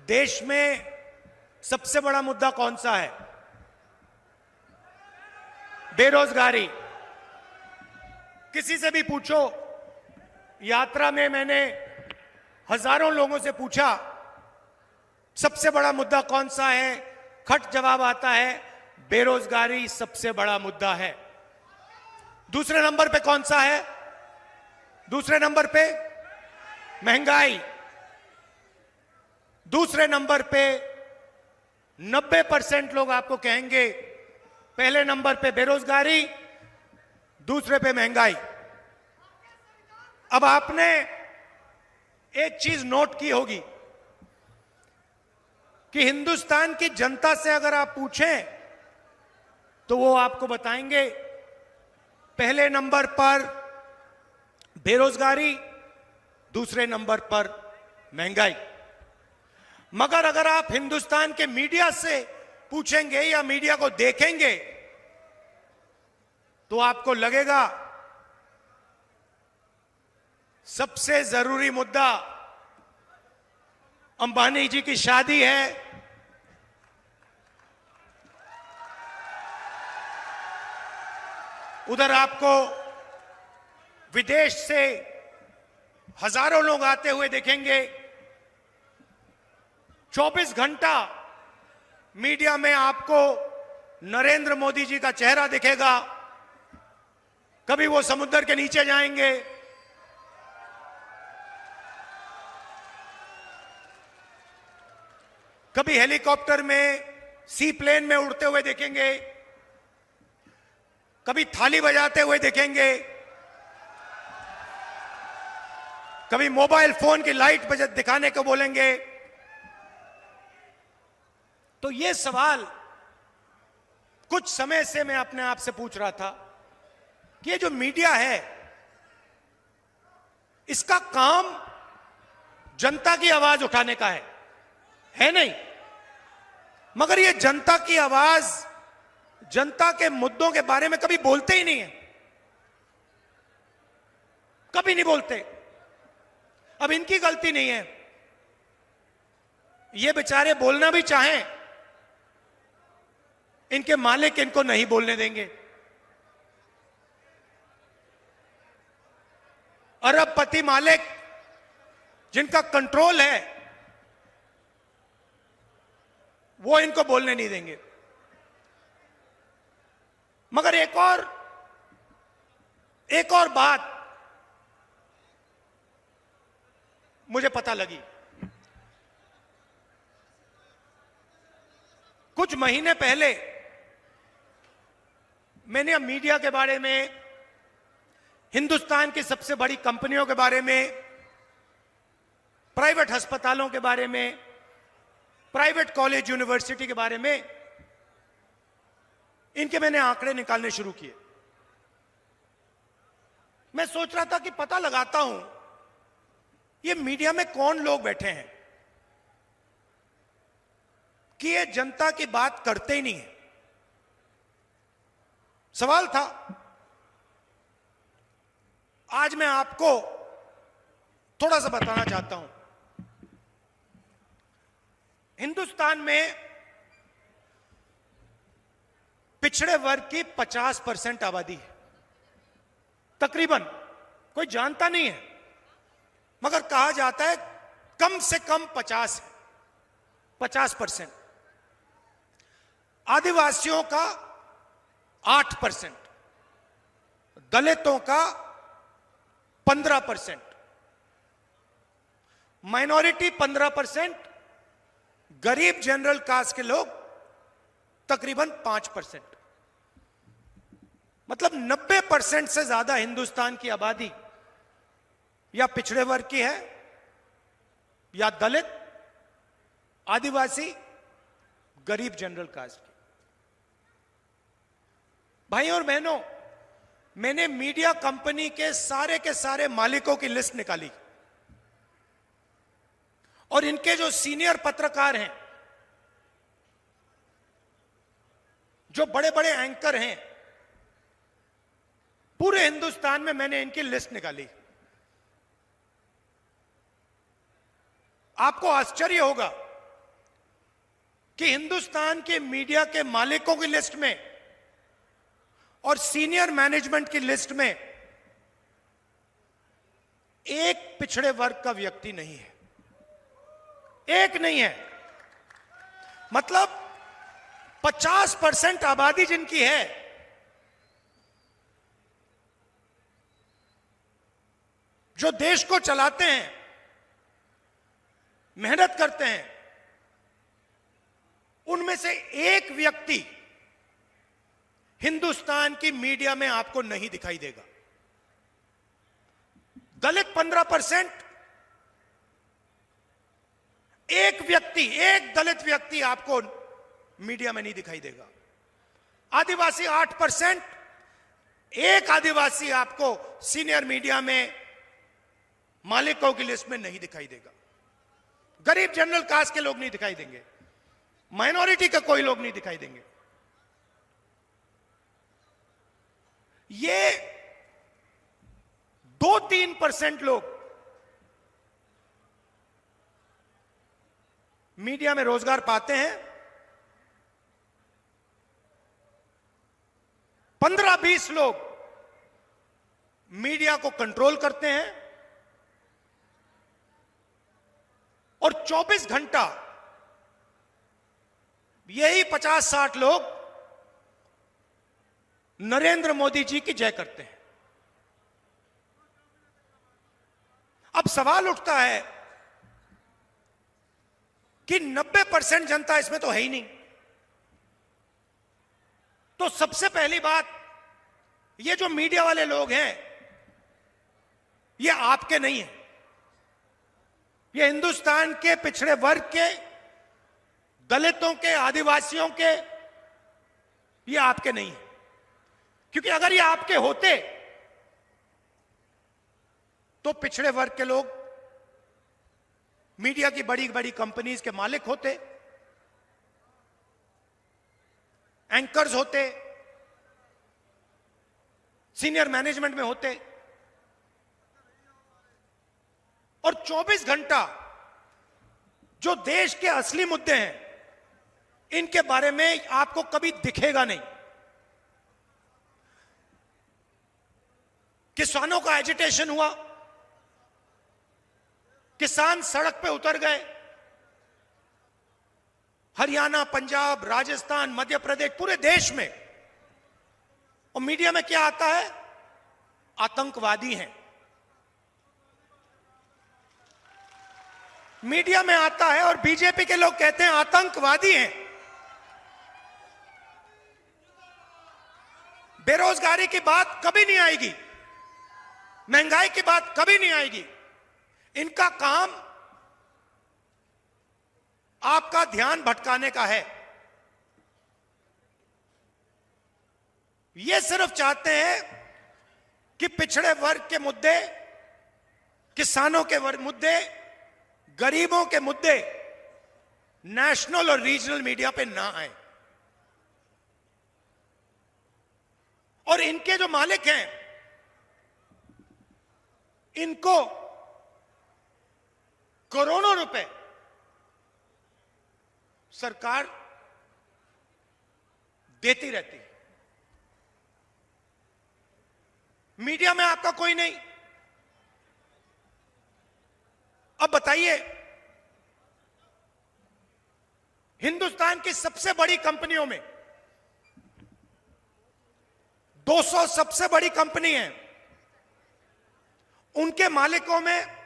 देश में सबसे बड़ा मुद्दा कौन सा है? बेरोजगारी। किसी से भी पूछो, यात्रा में मैंने हजारों लोगों से पूछा सबसे बड़ा मुद्दा कौन सा है, खट जवाब आता है बेरोजगारी सबसे बड़ा मुद्दा है। दूसरे नंबर पे कौन सा है? दूसरे नंबर पे महंगाई। दूसरे नंबर पे 90% लोग आपको कहेंगे पहले नंबर पे बेरोजगारी, दूसरे पे महंगाई। अब आपने एक चीज नोट की होगी कि हिंदुस्तान की जनता से अगर आप पूछें तो वो आपको बताएंगे पहले नंबर पर बेरोजगारी, दूसरे नंबर पर महंगाई। मगर अगर आप हिंदुस्तान के मीडिया से पूछेंगे या मीडिया को देखेंगे तो आपको लगेगा सबसे जरूरी मुद्दा अंबानी जी की शादी है, उधर आपको विदेश से हजारों लोग आते हुए देखेंगे। 24 घंटा मीडिया में आपको नरेंद्र मोदी जी का चेहरा दिखेगा। कभी वो समुद्र के नीचे जाएंगे, कभी हेलीकॉप्टर में, सी प्लेन में उड़ते हुए देखेंगे, कभी थाली बजाते हुए देखेंगे, कभी मोबाइल फोन की लाइट बजा दिखाने को बोलेंगे। तो ये सवाल कुछ समय से मैं अपने आप से पूछ रहा था कि ये जो मीडिया है इसका काम जनता की आवाज उठाने का है नहीं? मगर ये जनता की आवाज, जनता के मुद्दों के बारे में कभी बोलते ही नहीं है, कभी नहीं बोलते। अब इनकी गलती नहीं है, ये बेचारे बोलना भी चाहें, इनके मालिक इनको नहीं बोलने देंगे। अरबपति मालिक जिनका कंट्रोल है वो इनको बोलने नहीं देंगे। मगर एक और बात मुझे पता लगी। कुछ महीने पहले मैंने मीडिया के बारे में, हिंदुस्तान की सबसे बड़ी कंपनियों के बारे में, प्राइवेट अस्पतालों के बारे में, प्राइवेट कॉलेज यूनिवर्सिटी के बारे में, इनके मैंने आंकड़े निकालने शुरू किए। मैं सोच रहा था कि पता लगाता हूं ये मीडिया में कौन लोग बैठे हैं कि ये जनता की बात करते ही नहीं है। सवाल था, आज मैं आपको थोड़ा सा बताना चाहता हूं। हिंदुस्तान में पिछड़े वर्ग की 50% आबादी है तकरीबन। कोई जानता नहीं है मगर कहा जाता है कम से कम 50%। आदिवासियों का 8%, दलितों का 15%, माइनॉरिटी 15%, गरीब जनरल कास्ट के लोग तकरीबन 5%। मतलब 90% से ज्यादा हिंदुस्तान की आबादी या पिछड़े वर्ग की है, या दलित, आदिवासी, गरीब जनरल कास्ट की। भाई और बहनों, मैंने मीडिया कंपनी के सारे मालिकों की लिस्ट निकाली और इनके जो सीनियर पत्रकार हैं, जो बड़े बड़े एंकर हैं, पूरे हिंदुस्तान में मैंने इनकी लिस्ट निकाली। आपको आश्चर्य होगा कि हिंदुस्तान के मीडिया के मालिकों की लिस्ट में और सीनियर मैनेजमेंट की लिस्ट में एक पिछड़े वर्ग का व्यक्ति नहीं है, एक नहीं है। मतलब 50% आबादी जिनकी है, जो देश को चलाते हैं, मेहनत करते हैं, उनमें से एक व्यक्ति हिंदुस्तान की मीडिया में आपको नहीं दिखाई देगा। दलित 15%, एक दलित व्यक्ति आपको मीडिया में नहीं दिखाई देगा। आदिवासी 8%, एक आदिवासी आपको सीनियर मीडिया में मालिकों की लिस्ट में नहीं दिखाई देगा। गरीब जनरल कास्ट के लोग नहीं दिखाई देंगे, माइनॉरिटी का कोई लोग नहीं दिखाई देंगे। ये 2-3% लोग मीडिया में रोजगार पाते हैं, 15-20 लोग मीडिया को कंट्रोल करते हैं और 24 घंटा यही 50-60 लोग नरेंद्र मोदी जी की जय करते हैं। अब सवाल उठता है कि 90% जनता इसमें तो है ही नहीं। तो सबसे पहली बात, ये जो मीडिया वाले लोग हैं, ये आपके नहीं है, ये हिंदुस्तान के पिछड़े वर्ग के, दलितों के, आदिवासियों के, ये आपके नहीं है। क्योंकि अगर ये आपके होते तो पिछड़े वर्ग के लोग मीडिया की बड़ी बड़ी कंपनीज के मालिक होते, एंकर्स होते, सीनियर मैनेजमेंट में होते, और 24 घंटा जो देश के असली मुद्दे हैं, इनके बारे में आपको कभी दिखेगा नहीं। किसानों का एजिटेशन हुआ, किसान सड़क पे उतर गए, हरियाणा, पंजाब, राजस्थान, मध्य प्रदेश, पूरे देश में, और मीडिया में क्या आता है? आतंकवादी हैं। मीडिया में आता है और बीजेपी के लोग कहते हैं आतंकवादी हैं। बेरोजगारी की बात कभी नहीं आएगी, महंगाई की बात कभी नहीं आएगी। इनका काम आपका ध्यान भटकाने का है। ये सिर्फ चाहते हैं कि पिछड़े वर्ग के मुद्दे, किसानों के मुद्दे, गरीबों के मुद्दे नेशनल और रीजनल मीडिया पे ना आए। और इनके जो मालिक हैं, इनको करोड़ों रुपए सरकार देती रहती है। मीडिया में आपका कोई नहीं। अब बताइए, हिंदुस्तान की सबसे बड़ी कंपनियों में 200 सबसे बड़ी कंपनी है, उनके मालिकों में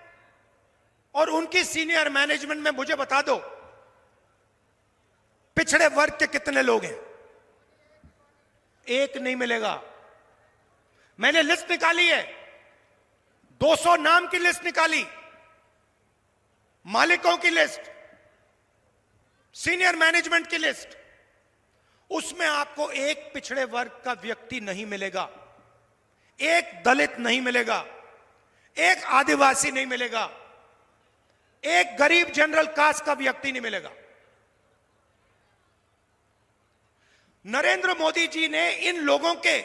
और उनकी सीनियर मैनेजमेंट में मुझे बता दो पिछड़े वर्ग के कितने लोग हैं? एक नहीं मिलेगा। मैंने लिस्ट निकाली है, 200 नाम की लिस्ट निकाली, मालिकों की लिस्ट, सीनियर मैनेजमेंट की लिस्ट, उसमें आपको एक पिछड़े वर्ग का व्यक्ति नहीं मिलेगा, एक दलित नहीं मिलेगा, एक आदिवासी नहीं मिलेगा, एक गरीब जनरल कास्ट का व्यक्ति नहीं मिलेगा। नरेंद्र मोदी जी ने इन लोगों के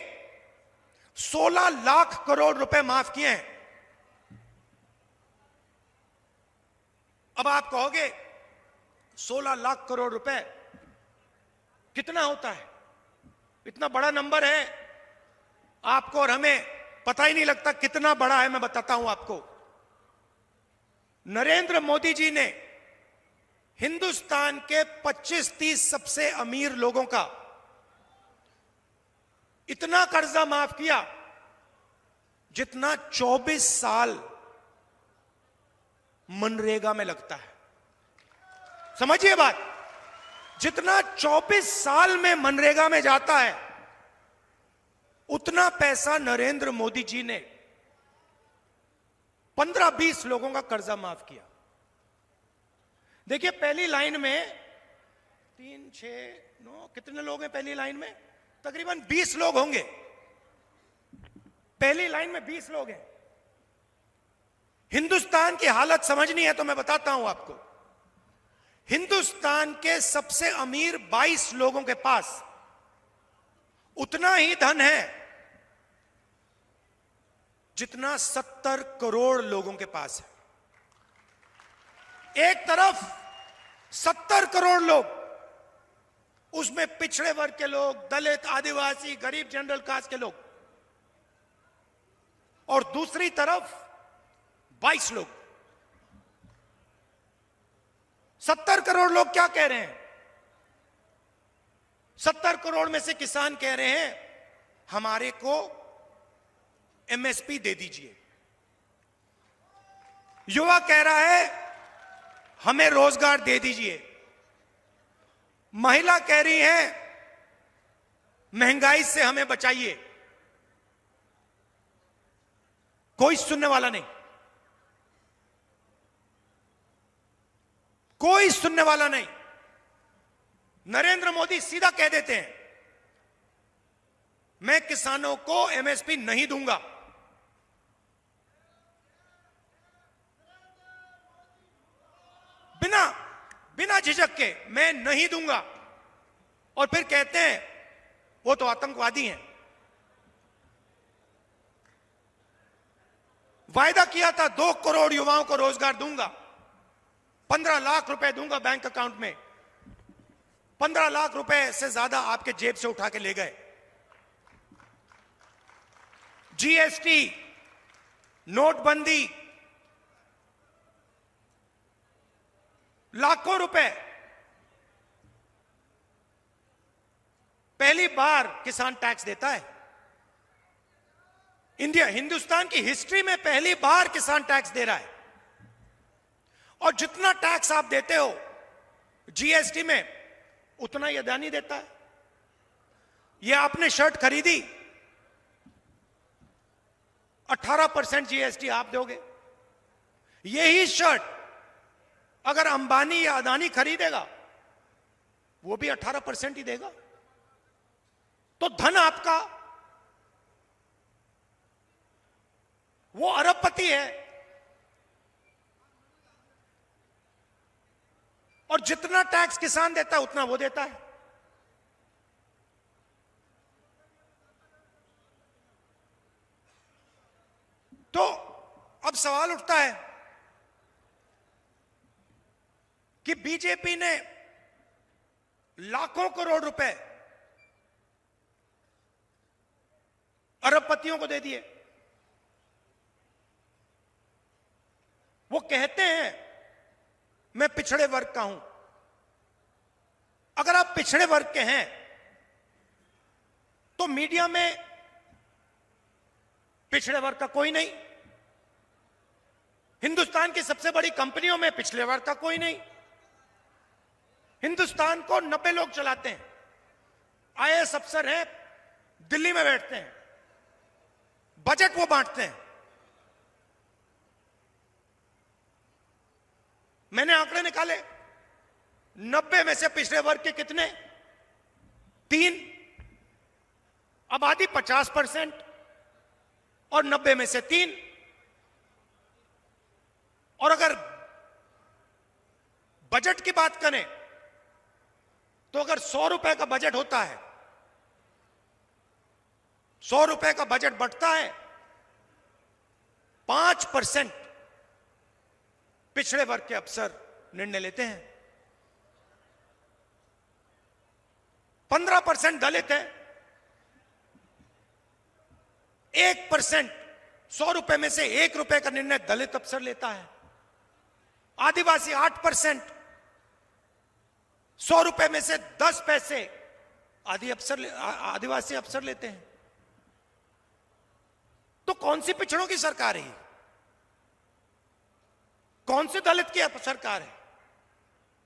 16 लाख करोड़ रुपए माफ किए हैं। अब आप कहोगे 16 लाख करोड़ रुपए कितना होता है? इतना बड़ा नंबर है, आपको और हमें पता ही नहीं लगता कितना बड़ा है। मैं बताता हूं आपको। नरेंद्र मोदी जी ने हिंदुस्तान के 25-30 सबसे अमीर लोगों का इतना कर्जा माफ किया जितना 24 साल मनरेगा में लगता है। समझिए बात, जितना 24 साल में मनरेगा में जाता है उतना पैसा नरेंद्र मोदी जी ने 15-20 लोगों का कर्जा माफ किया। देखिए, पहली लाइन में 3, 6, 9 कितने लोग हैं पहली लाइन में? तकरीबन 20 लोग होंगे। पहली लाइन में 20 लोग हैं। हिंदुस्तान की हालत समझनी है तो मैं बताता हूं आपको। हिंदुस्तान के सबसे अमीर 22 लोगों के पास उतना ही धन है जितना 70 करोड़ लोगों के पास है। एक तरफ 70 करोड़ लोग, उसमें पिछड़े वर्ग के लोग, दलित, आदिवासी, गरीब, जनरल कास्ट के लोग, और दूसरी तरफ 22 लोग। 70 करोड़ लोग क्या कह रहे हैं? 70 करोड़ में से किसान कह रहे हैं हमारे को एमएसपी दे दीजिए। युवा कह रहा है हमें रोजगार दे दीजिए। महिला कह रही है महंगाई से हमें बचाइए। कोई सुनने वाला नहीं, कोई सुनने वाला नहीं। नरेंद्र मोदी सीधा कह देते हैं मैं किसानों को एमएसपी नहीं दूंगा। बिना झिझक के मैं नहीं दूंगा। और फिर कहते हैं वो तो आतंकवादी हैं। वायदा किया था 2 करोड़ युवाओं को रोजगार दूंगा, 15 लाख रुपए दूंगा बैंक अकाउंट में। 15 लाख रुपए से ज्यादा आपके जेब से उठा के ले गए। जीएसटी, नोटबंदी, लाखों रुपए। पहली बार किसान टैक्स देता है। हिंदुस्तान की हिस्ट्री में पहली बार किसान टैक्स दे रहा है। और जितना टैक्स आप देते हो जीएसटी में, उतना ही अदानी देता है। यह आपने शर्ट खरीदी, 18% जीएसटी आप दोगे। यही शर्ट अगर अंबानी या अदानी खरीदेगा, वो भी 18% ही देगा। तो धन आपका, वो अरबपति है। और जितना टैक्स किसान देता है उतना वो देता है। तो अब सवाल उठता है कि बीजेपी ने लाखों करोड़ रुपए अरबपतियों को दे दिए। वो कहते हैं मैं पिछड़े वर्ग का हूं। अगर आप पिछड़े वर्ग के हैं तो मीडिया में पिछड़े वर्ग का कोई नहीं, हिंदुस्तान की सबसे बड़ी कंपनियों में पिछड़े वर्ग का कोई नहीं। हिंदुस्तान को 90 लोग चलाते हैं। आईएएस अफसर हैं, दिल्ली में बैठते हैं, बजट वो बांटते हैं। मैंने आंकड़े निकाले, 90 में से पिछड़े वर्ग के कितने? 3। आबादी 50% और 90 में से 3। और अगर बजट की बात करें तो अगर 100 रुपए का बजट होता है, 100 रुपए का बजट बढ़ता है, 5% पिछड़े वर्ग के अफसर निर्णय लेते हैं। 15% दलित है, 1%, 100 रुपए में से 1 रुपए का निर्णय दलित अफसर लेता है। आदिवासी 8%, 100 रुपए में से 10 पैसे आदिवासी अफसर लेते हैं। तो कौन सी पिछड़ों की सरकार है ये? कौन से दलित की सरकार है?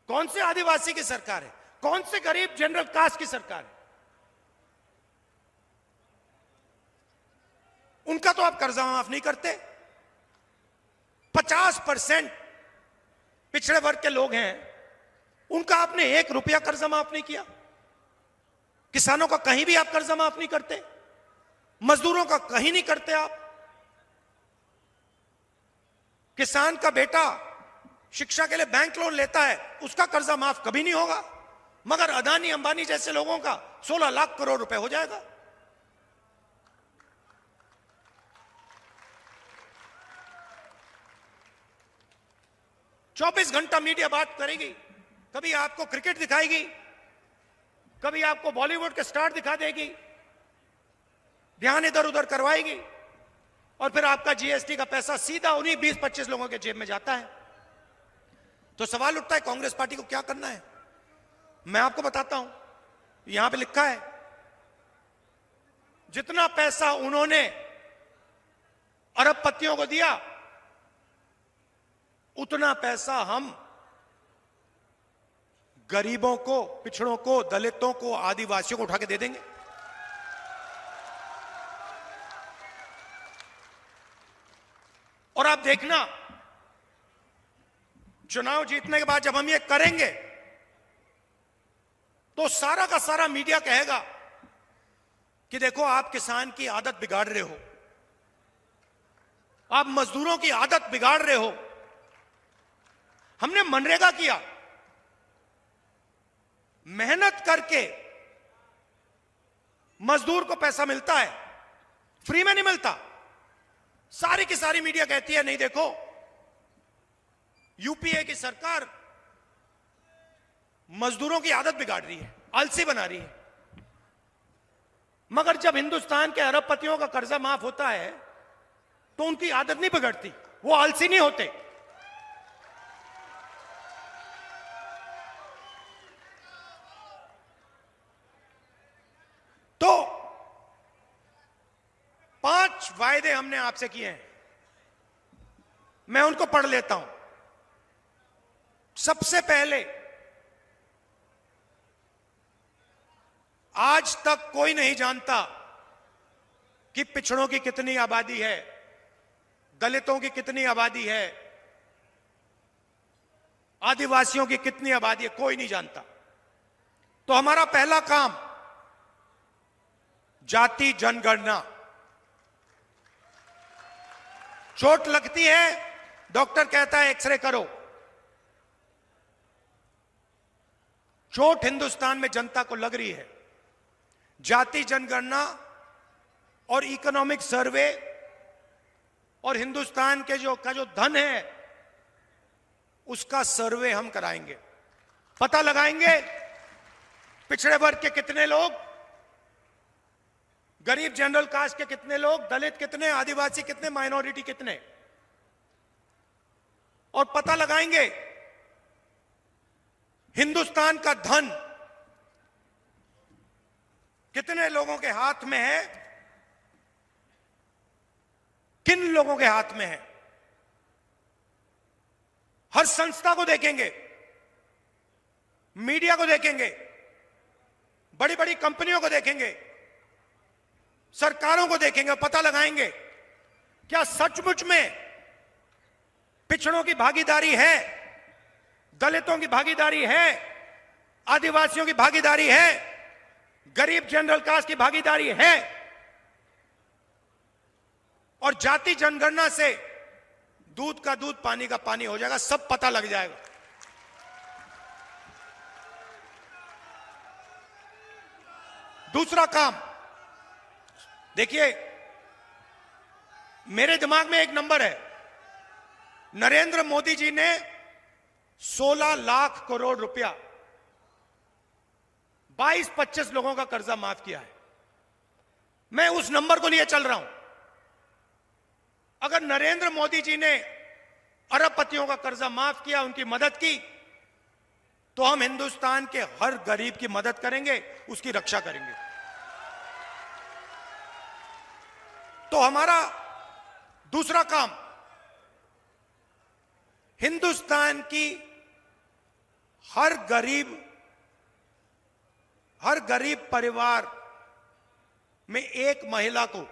कौन से आदिवासी की सरकार है? कौन से गरीब जनरल कास्ट की सरकार है? उनका तो आप कर्जा माफ नहीं करते। 50% पिछड़े वर्ग के लोग हैं, उनका आपने 1 रुपया कर्जा माफ नहीं किया। किसानों का कहीं भी आप कर्जा माफ नहीं करते, मजदूरों का कहीं नहीं करते आप। किसान का बेटा शिक्षा के लिए बैंक लोन लेता है, उसका कर्जा माफ कभी नहीं होगा, मगर अदानी अंबानी जैसे लोगों का 16 लाख करोड़ रुपए हो जाएगा। चौबीस घंटा मीडिया बात करेगी, कभी आपको क्रिकेट दिखाएगी, कभी आपको बॉलीवुड के स्टार दिखा देगी, ध्यान इधर उधर करवाएगी, और फिर आपका जीएसटी का पैसा सीधा उन्हीं 20-25 लोगों के जेब में जाता है। तो सवाल उठता है कांग्रेस पार्टी को क्या करना है? मैं आपको बताता हूं, यहां पे लिखा है, जितना पैसा उन्होंने अरबपतियों को दिया, उतना पैसा हम गरीबों को, पिछड़ों को, दलितों को, आदिवासियों को उठा के दे देंगे। और आप देखना, चुनाव जीतने के बाद जब हम ये करेंगे, तो सारा का सारा मीडिया कहेगा कि देखो आप किसान की आदत बिगाड़ रहे हो, आप मजदूरों की आदत बिगाड़ रहे हो। हमने मनरेगा किया, मेहनत करके मजदूर को पैसा मिलता है, फ्री में नहीं मिलता। सारी की सारी मीडिया कहती है नहीं देखो, यूपीए की सरकार मजदूरों की आदत बिगाड़ रही है, आलसी बना रही है। मगर जब हिंदुस्तान के अरबपतियों का कर्जा माफ होता है, तो उनकी आदत नहीं बिगड़ती, वो आलसी नहीं होते। तो 5 वायदे हमने आपसे किए हैं, मैं उनको पढ़ लेता हूं। सबसे पहले, आज तक कोई नहीं जानता कि पिछड़ों की कितनी आबादी है, दलितों की कितनी आबादी है, आदिवासियों की कितनी आबादी है, कोई नहीं जानता। तो हमारा पहला काम, जाति जनगणना। चोट लगती है, डॉक्टर कहता है एक्सरे करो। चोट हिंदुस्तान में जनता को लग रही है। जाति जनगणना और इकोनॉमिक सर्वे और हिंदुस्तान के जो धन है, उसका सर्वे हम कराएंगे। पता लगाएंगे पिछड़े वर्ग के कितने लोग, गरीब जनरल कास्ट के कितने लोग, दलित कितने, आदिवासी कितने, माइनॉरिटी कितने, और पता लगाएंगे हिंदुस्तान का धन कितने लोगों के हाथ में है, किन लोगों के हाथ में है। हर संस्था को देखेंगे, मीडिया को देखेंगे, बड़ी बड़ी कंपनियों को देखेंगे, सरकारों को देखेंगे, पता लगाएंगे क्या सचमुच में पिछड़ों की भागीदारी है, दलितों की भागीदारी है, आदिवासियों की भागीदारी है, गरीब जनरल कास्ट की भागीदारी है। और जाति जनगणना से दूध का दूध, पानी का पानी हो जाएगा, सब पता लग जाएगा। दूसरा काम, देखिए मेरे दिमाग में एक नंबर है, नरेंद्र मोदी जी ने 16 लाख करोड़ रुपया 22-25 लोगों का कर्जा माफ किया है। मैं उस नंबर को लिए चल रहा हूं। अगर नरेंद्र मोदी जी ने अरबपतियों का कर्जा माफ किया, उनकी मदद की, तो हम हिंदुस्तान के हर गरीब की मदद करेंगे, उसकी रक्षा करेंगे। तो हमारा दूसरा काम हिंदुस्तान की हर गरीब परिवार में एक महिला को,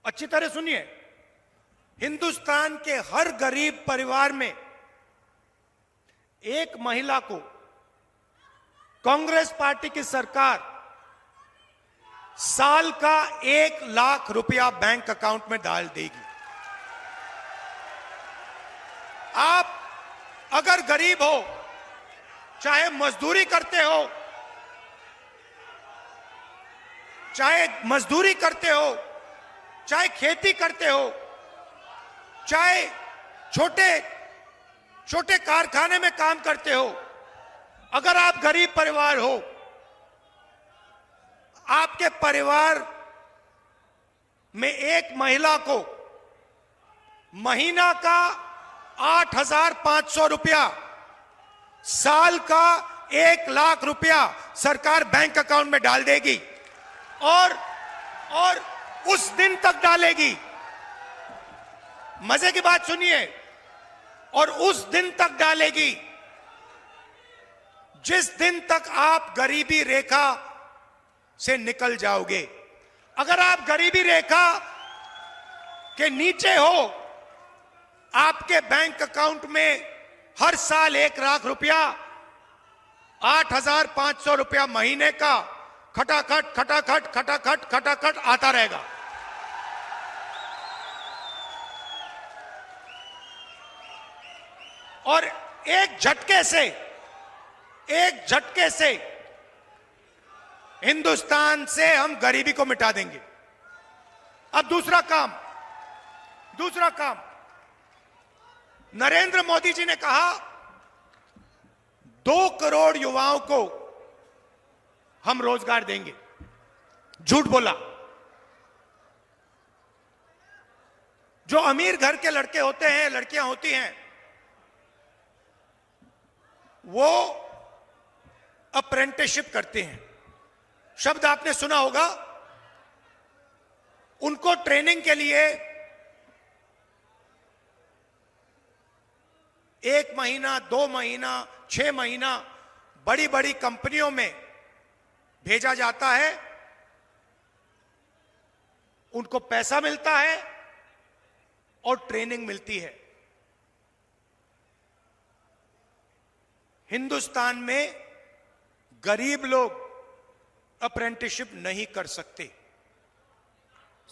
अच्छी तरह सुनिए, हिंदुस्तान के हर गरीब परिवार में एक महिला को कांग्रेस पार्टी की सरकार साल का 1 लाख रुपया बैंक अकाउंट में डाल देगी। आप अगर गरीब हो, चाहे मजदूरी करते हो, चाहे खेती करते हो, चाहे छोटे कारखाने में काम करते हो, अगर आप गरीब परिवार हो, आपके परिवार में एक महिला को महीना का 8,500 रुपया, साल का 1 लाख रुपया सरकार बैंक अकाउंट में डाल देगी और उस दिन तक डालेगी। मजे की बात सुनिए, और उस दिन तक डालेगी जिस दिन तक आप गरीबी रेखा से निकल जाओगे। अगर आप गरीबी रेखा के नीचे हो, आपके बैंक अकाउंट में हर साल 1 लाख रुपया, 8,500 रुपया महीने का खटाखट आता रहेगा। और एक झटके से हिंदुस्तान से हम गरीबी को मिटा देंगे। अब दूसरा काम, नरेंद्र मोदी जी ने कहा 2 करोड़ युवाओं को हम रोजगार देंगे। झूठ बोला। जो अमीर घर के लड़के होते हैं, लड़कियां होती हैं, वो अप्रेंटिसशिप करते हैं। शब्द आपने सुना होगा। उनको ट्रेनिंग के लिए 1 महीना, 2 महीना, 6 महीना बड़ी बड़ी कंपनियों में भेजा जाता है। उनको पैसा मिलता है और ट्रेनिंग मिलती है। हिंदुस्तान में गरीब लोग अप्रेंटिसशिप नहीं कर सकते।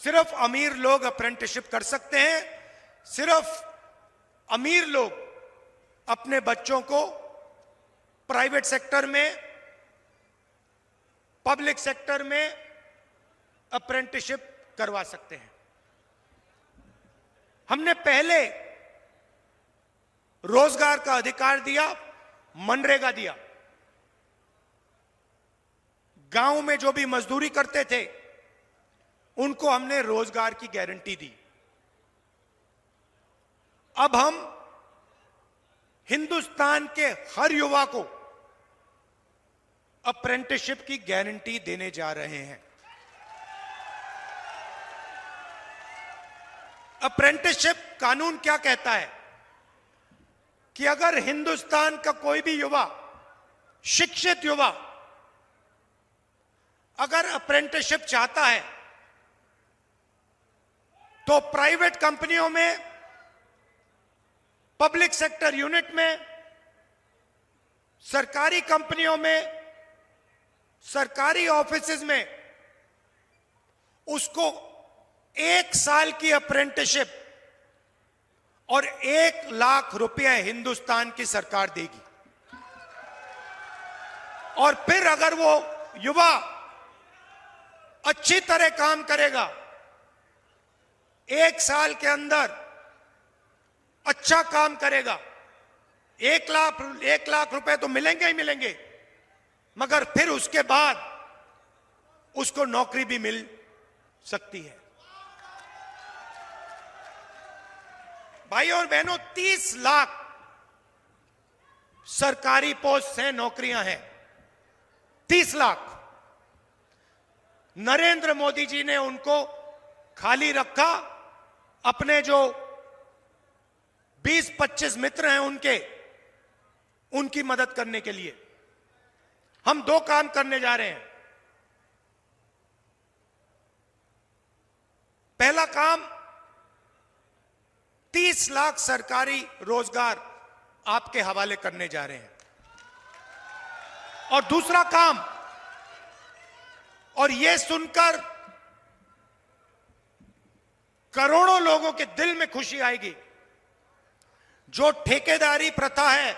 सिर्फ अमीर लोग अप्रेंटिसशिप कर सकते हैं। सिर्फ अमीर लोग अपने बच्चों को प्राइवेट सेक्टर में, पब्लिक सेक्टर में अप्रेंटिसशिप करवा सकते हैं। हमने पहले रोजगार का अधिकार दिया, मनरेगा दिया। गांव में जो भी मजदूरी करते थे उनको हमने रोजगार की गारंटी दी। अब हम हिंदुस्तान के हर युवा को अप्रेंटिसशिप की गारंटी देने जा रहे हैं। अप्रेंटिसशिप कानून क्या कहता है कि अगर हिंदुस्तान का कोई भी युवा, शिक्षित युवा, अगर अप्रेंटिसशिप चाहता है तो प्राइवेट कंपनियों में, पब्लिक सेक्टर यूनिट में, सरकारी कंपनियों में, सरकारी ऑफिसेज में उसको 1 साल की अप्रेंटिसशिप और 1 लाख रुपए हिंदुस्तान की सरकार देगी। और फिर अगर वो युवा अच्छी तरह काम करेगा, 1 साल के अंदर अच्छा काम करेगा, 1 लाख रुपए तो मिलेंगे ही मिलेंगे, मगर फिर उसके बाद उसको नौकरी भी मिल सकती है। भाइयों और बहनों, 30 लाख सरकारी पोस्ट हैं, नौकरियां हैं, 30 लाख। नरेंद्र मोदी जी ने उनको खाली रखा, अपने जो 20-25 मित्र हैं उनकी मदद करने के लिए। हम 2 काम करने जा रहे हैं। पहला काम, 30 लाख सरकारी रोजगार आपके हवाले करने जा रहे हैं। और दूसरा काम, और यह सुनकर करोड़ों लोगों के दिल में खुशी आएगी, जो ठेकेदारी प्रथा है,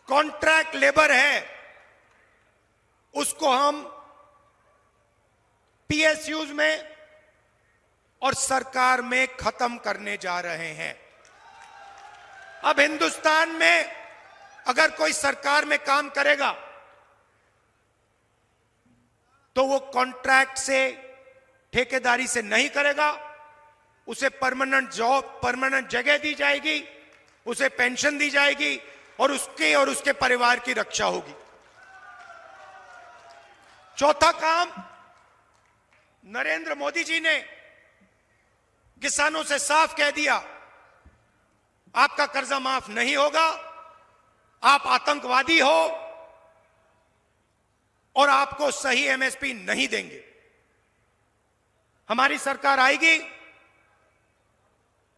कॉन्ट्रैक्ट लेबर है, उसको हम पीएसयूज में और सरकार में खत्म करने जा रहे हैं। अब हिंदुस्तान में अगर कोई सरकार में काम करेगा तो वो कॉन्ट्रैक्ट से, ठेकेदारी से नहीं करेगा। उसे परमानेंट जॉब, परमानेंट जगह दी जाएगी, उसे पेंशन दी जाएगी और उसके परिवार की रक्षा होगी। चौथा काम, नरेंद्र मोदी जी ने किसानों से साफ कह दिया, आपका कर्जा माफ नहीं होगा, आप आतंकवादी हो और आपको सही एमएसपी नहीं देंगे। हमारी सरकार आएगी,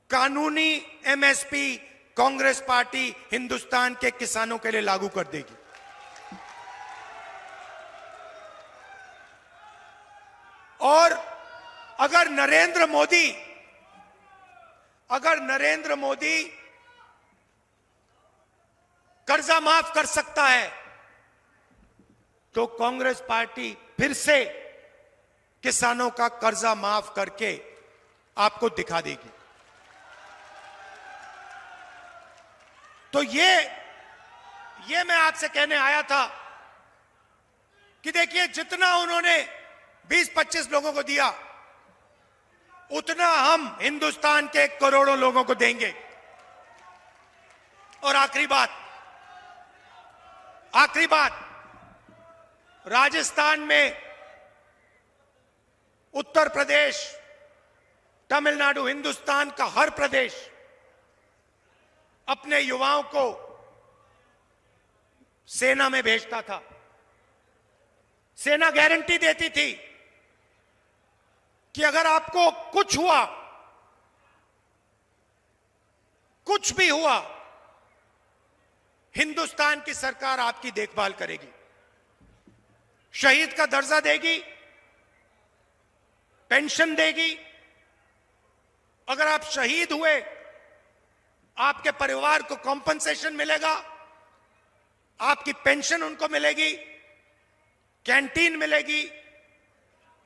कानूनी एमएसपी कांग्रेस पार्टी हिंदुस्तान के किसानों के लिए लागू कर देगी। और अगर नरेंद्र मोदी कर्जा माफ कर सकता है तो कांग्रेस पार्टी फिर से किसानों का कर्जा माफ करके आपको दिखा देगी। तो ये मैं आपसे कहने आया था कि देखिए, जितना उन्होंने 20-25 लोगों को दिया, उतना हम हिंदुस्तान के करोड़ों लोगों को देंगे। और आखिरी बात, राजस्थान में, उत्तर प्रदेश, तमिलनाडु, हिंदुस्तान का हर प्रदेश अपने युवाओं को सेना में भेजता था। सेना गारंटी देती थी कि अगर आपको कुछ हुआ, कुछ भी हुआ, हिंदुस्तान की सरकार आपकी देखभाल करेगी, शहीद का दर्जा देगी, पेंशन देगी। अगर आप शहीद हुए, आपके परिवार को कॉम्पनसेशन मिलेगा, आपकी पेंशन उनको मिलेगी, कैंटीन मिलेगी।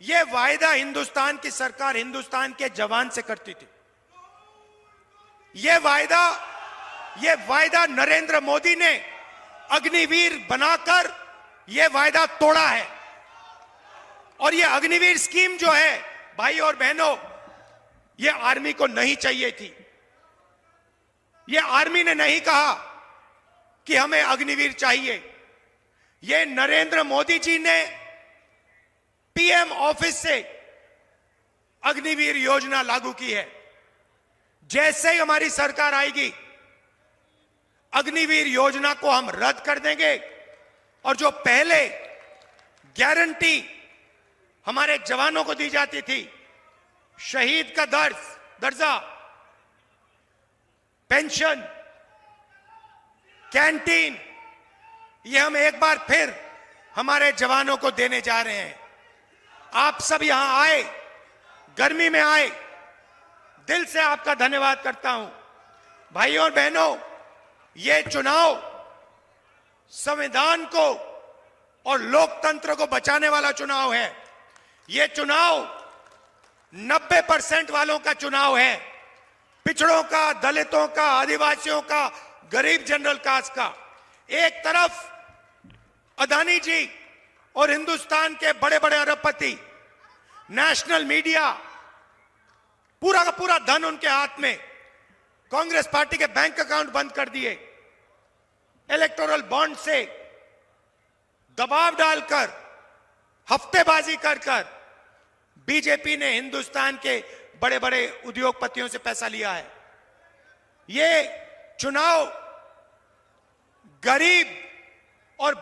यह वायदा हिंदुस्तान की सरकार हिंदुस्तान के जवान से करती थी। यह वायदा नरेंद्र मोदी ने अग्निवीर बनाकर यह वायदा तोड़ा है। और यह अग्निवीर स्कीम जो है, भाई और बहनों, यह आर्मी को नहीं चाहिए थी। यह आर्मी ने नहीं कहा कि हमें अग्निवीर चाहिए। यह नरेंद्र मोदी जी ने पीएम ऑफिस से अग्निवीर योजना लागू की है। जैसे ही हमारी सरकार आएगी, अग्निवीर योजना को हम रद्द कर देंगे और जो पहले गारंटी हमारे जवानों को दी जाती थी, शहीद का दर्जा, पेंशन, कैंटीन, ये हम एक बार फिर हमारे जवानों को देने जा रहे हैं। आप सब यहां आए, गर्मी में आए, दिल से आपका धन्यवाद करता हूं। भाइयों और बहनों, ये चुनाव संविधान को और लोकतंत्र को बचाने वाला चुनाव है। ये चुनाव 90% वालों का चुनाव है, पिछड़ों का, दलितों का, आदिवासियों का, गरीब जनरल कास्ट का। एक तरफ अदानी जी और हिंदुस्तान के बड़े बड़े अरबपति, नेशनल मीडिया, पूरा का पूरा धन उनके हाथ में। कांग्रेस पार्टी के बैंक अकाउंट बंद कर दिए, इलेक्टोरल बॉन्ड से दबाव डालकर, हफ्तेबाजी कर कर बीजेपी ने हिंदुस्तान के बड़े बड़े उद्योगपतियों से पैसा लिया है। ये चुनाव गरीब और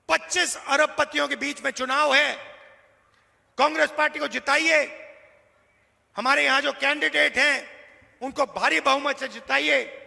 25 अरबपतियों के बीच में चुनाव है। कांग्रेस पार्टी को जिताइए, हमारे यहां जो कैंडिडेट हैं उनको भारी बहुमत से जिताइए।